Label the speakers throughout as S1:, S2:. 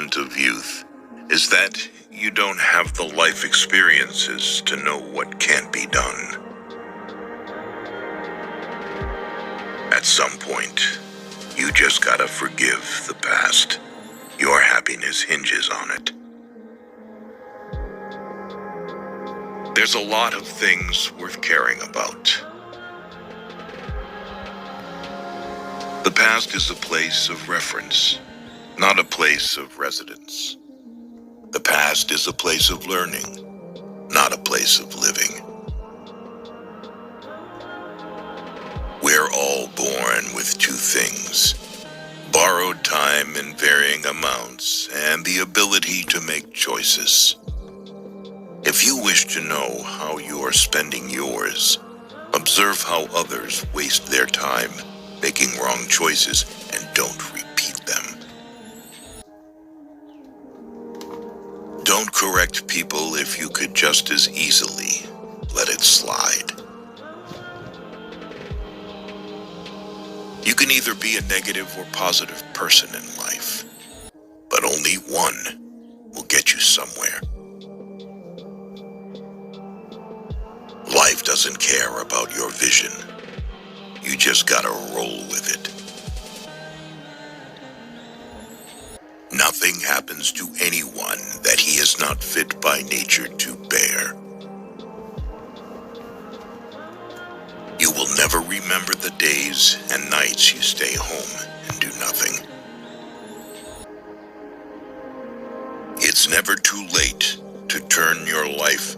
S1: innocent of youth is that you don't have the life experiences to know what can't be done. At some point, you just gotta forgive the past. Your happiness hinges on it. There's a lot of things worth caring about. The past is a place of reference, not a place of residence. The past is a place of learning, not a place of living. We're all born with two things: borrowed time in varying amounts and the ability to make choices. If you wish to know how you are spending yours, observe how others waste their time making wrong choices and don't repeat them. Don't correct people if you could just as easily let it slide. You can either be a negative or positive person in life, but only one will get you somewhere. Life doesn't care about your vision. You just gotta roll with it. Nothing happens to anyone that he is not fit by nature to bear. You will never remember the days and nights you stay home and do nothing. It's never too late to turn your life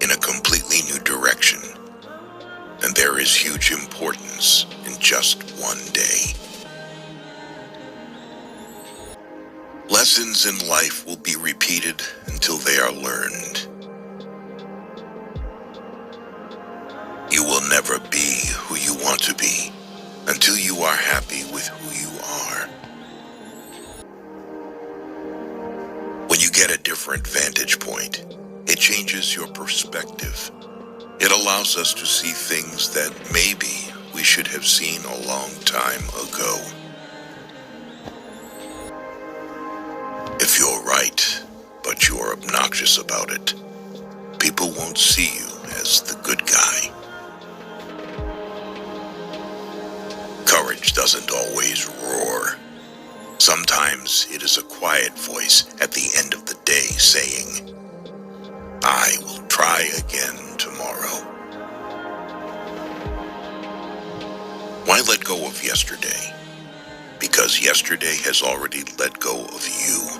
S1: in a completely new direction, and there is huge importance in just one day. Lessons in life will be repeated until they are learned. You will never be who you want to be until you are happy with who you are. When you get a different vantage point, it changes your perspective. It allows us to see things that maybe we should have seen a long time ago. If you're right, but you're obnoxious about it, people won't see you as the good guy. Courage doesn't always roar. Sometimes it is a quiet voice at the end of the day saying, "I will try again tomorrow." Why let go of yesterday? Because yesterday has already let go of you.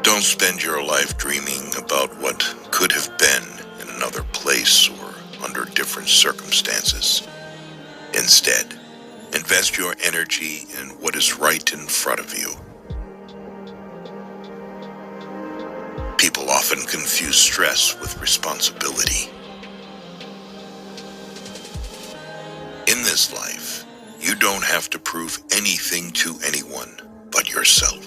S1: Don't spend your life dreaming about what could have been in another place or under different circumstances. Instead, invest your energy in what is right in front of you. People often confuse stress with responsibility. In this life, you don't have to prove anything to anyone but yourself.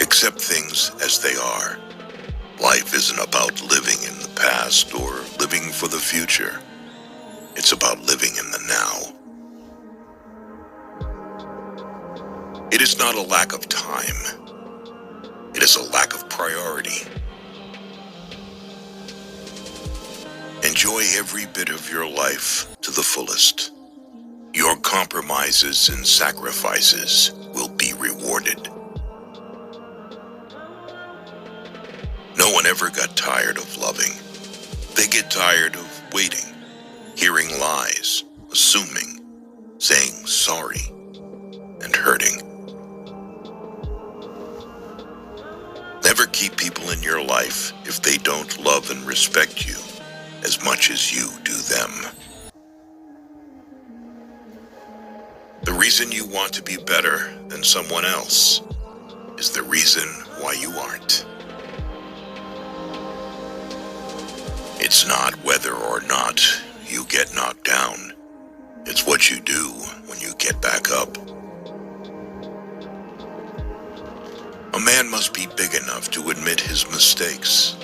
S1: Accept things as they are. Life isn't about living in the past or living for the future. It's about living in the now. It is not a lack of time. It is a lack of priority. Enjoy every bit of your life to the fullest. Your compromises and sacrifices will be rewarded. No one ever got tired of loving. They get tired of waiting, hearing lies, assuming, saying sorry, and hurting. Never keep people in your life if they don't love and respect you as much as you do them. The reason you want to be better than someone else is the reason why you aren't. It's not whether or not you get knocked down. It's what you do when you get back up. A man must be big enough to admit his mistakes,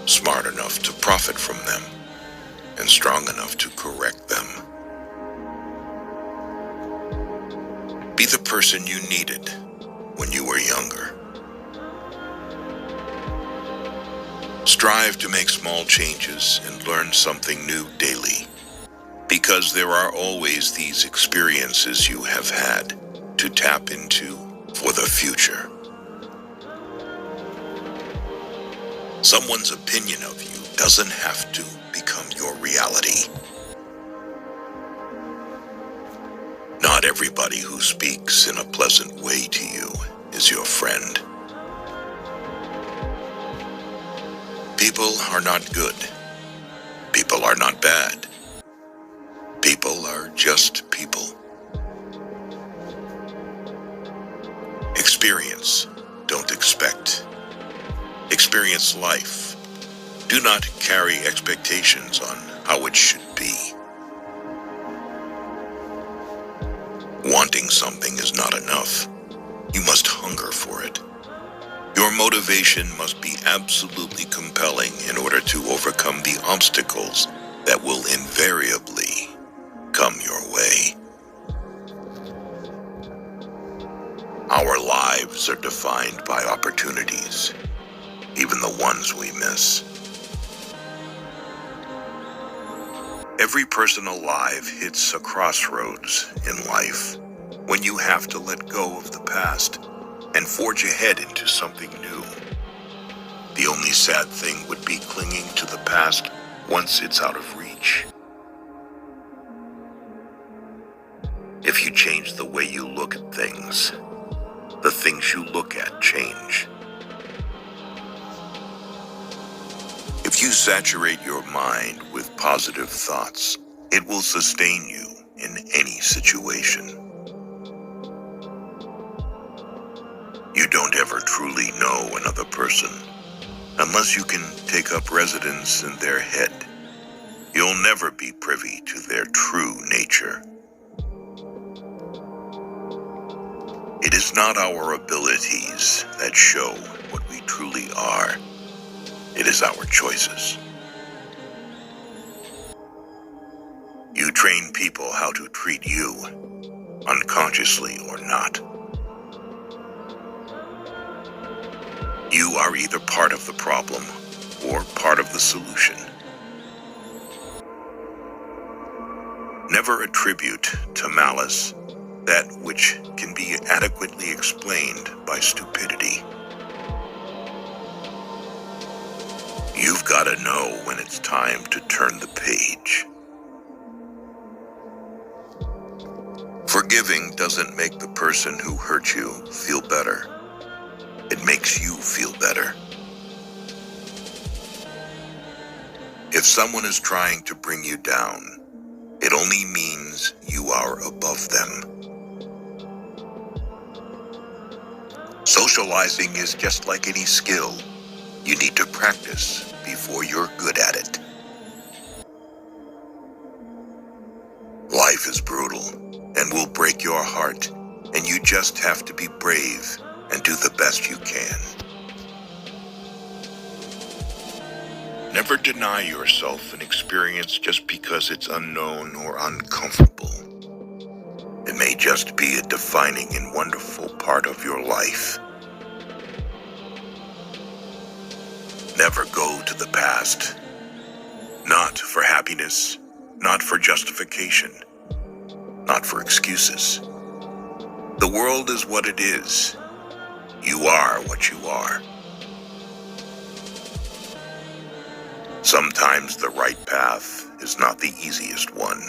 S1: smart enough to profit from them, and strong enough to correct them. Be the person you needed when you were younger. Strive to make small changes and learn something new daily, because there are always these experiences you have had to tap into for the future. Someone's opinion of you doesn't have to become your reality. Not everybody who speaks in a pleasant way to you is your friend. People are not good. People are not bad. People are just people. Experience, don't expect. Experience life. Do not carry expectations on how it should be. Wanting something is not enough. You must hunger for it. Your motivation must be absolutely compelling in order to overcome the obstacles that will invariably come your way. Our lives are defined by opportunities, even the ones we miss. Every person alive hits a crossroads in life when you have to let go of the past and forge ahead into something new. The only sad thing would be clinging to the past once it's out of reach. If you change the way you look at things, the things you look at change. If you saturate your mind with positive thoughts, it will sustain you in any situation. You don't ever truly know another person unless you can take up residence in their head. You'll never be privy to their true nature. It is not our abilities that show what we truly are. It is our choices. You train people how to treat you, unconsciously or not. You are either part of the problem or part of the solution. Never attribute to malice that which can be adequately explained by stupidity. You've got to know when it's time to turn the page. Forgiving doesn't make the person who hurt you feel better. It makes you feel better. If someone is trying to bring you down, it only means you are above them. Socializing is just like any skill. You need to practice before you're good at it. Life is brutal and will break your heart, and you just have to be brave and do the best you can. Never deny yourself an experience just because it's unknown or uncomfortable. It may just be a defining and wonderful part of your life. Never go to the past. Not for happiness, not for justification, not for excuses. The world is what it is. You are what you are. Sometimes the right path is not the easiest one.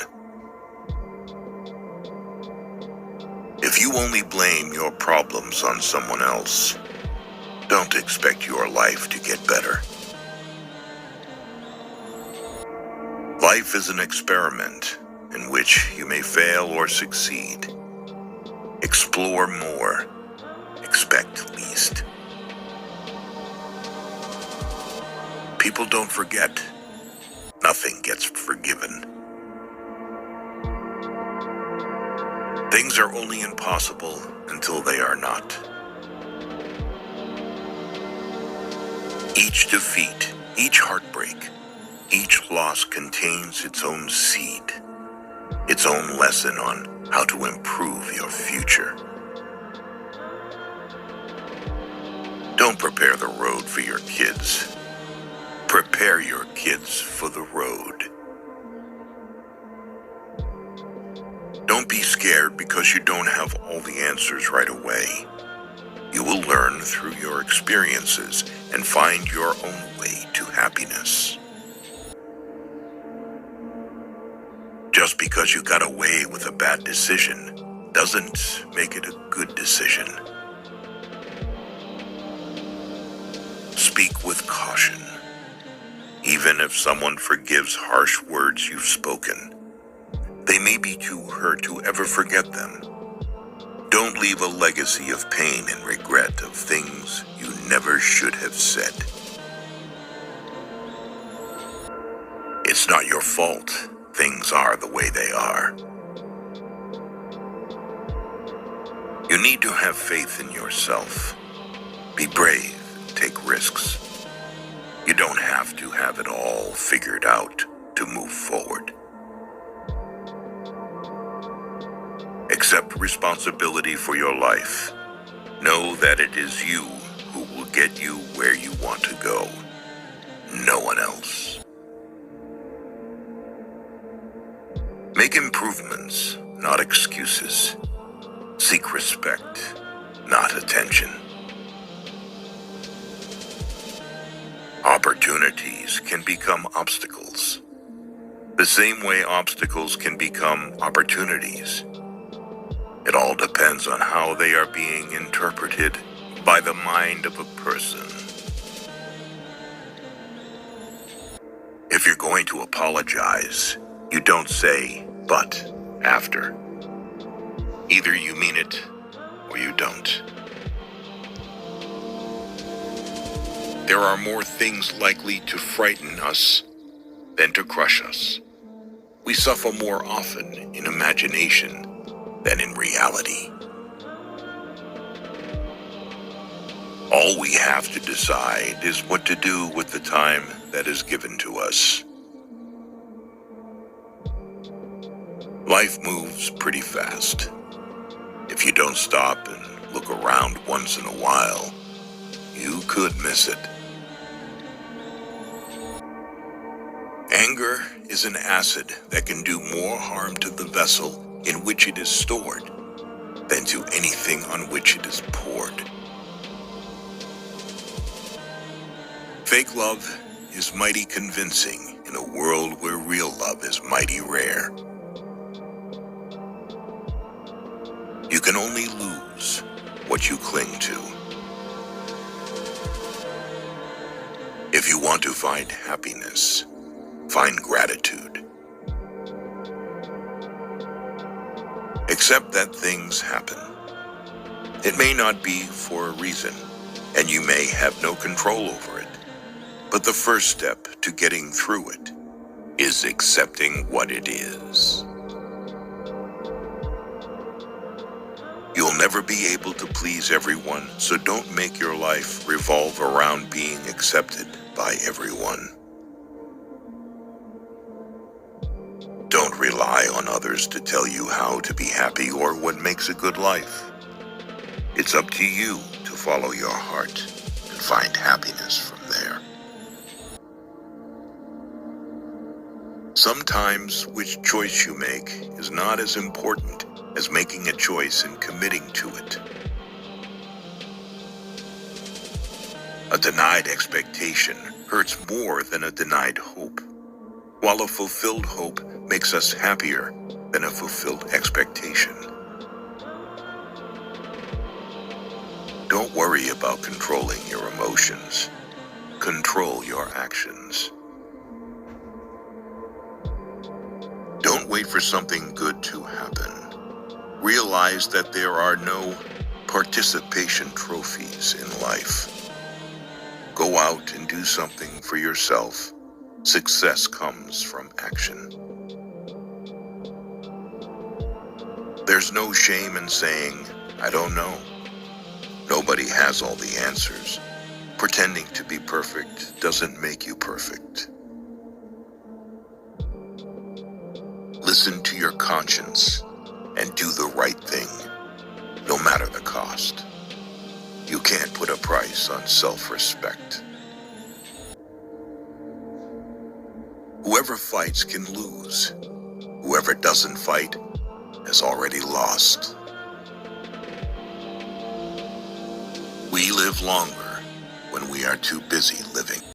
S1: If you only blame your problems on someone else, don't expect your life to get better. Life is an experiment in which you may fail or succeed. Explore more, expect least. People don't forget. Nothing gets forgiven. Things are only impossible until they are not. Each defeat, each heartbreak, each loss contains its own seed, its own lesson on how to improve your future. Don't prepare the road for your kids. Prepare your kids for the road. Don't be scared because you don't have all the answers right away. You will learn through your experiences and find your own way to happiness. Just because you got away with a bad decision doesn't make it a good decision. Speak with caution. Even if someone forgives harsh words you've spoken, they may be too hurt to ever forget them. Don't leave a legacy of pain and regret of things you never should have said. It's not your fault. Things are the way they are. You need to have faith in yourself. Be brave and take risks. You don't have to have it all figured out to move forward. Accept responsibility for your life. Know that it is you who will get you where you want to go. No one else. Make improvements, not excuses. Seek respect, not attention. Opportunities can become obstacles, the same way obstacles can become opportunities. It all depends on how they are being interpreted by the mind of a person. If you're going to apologize, you don't say, "but," after. Either you mean it or you don't. There are more things likely to frighten us than to crush us. We suffer more often in imagination than in reality. All we have to decide is what to do with the time that is given to us. Life moves pretty fast. If you don't stop and look around once in a while, you could miss it. Anger is an acid that can do more harm to the vessel in which it is stored than to anything on which it is poured. Fake love is mighty convincing in a world where real love is mighty rare. You can only lose what you cling to. If you want to find happiness, find gratitude. Accept that things happen. It may not be for a reason, and you may have no control over it. But the first step to getting through it is accepting what it is. You'll never be able to please everyone, so don't make your life revolve around being accepted by everyone. Don't rely on others to tell you how to be happy or what makes a good life. It's up to you to follow your heart and find happiness from there. Sometimes which choice you make is not as important as making a choice and committing to it. A denied expectation hurts more than a denied hope, while a fulfilled hope makes us happier than a fulfilled expectation. Don't worry about controlling your emotions. Control your actions. Don't wait for something good to happen. Realize that there are no participation trophies in life. Go out and do something for yourself. Success comes from action. There's no shame in saying, "I don't know." Nobody has all the answers. Pretending to be perfect doesn't make you perfect. Listen to your conscience and do the right thing, no matter the cost. You can't put a price on self-respect. Whoever fights can lose. Whoever doesn't fight has already lost. We live longer when we are too busy living.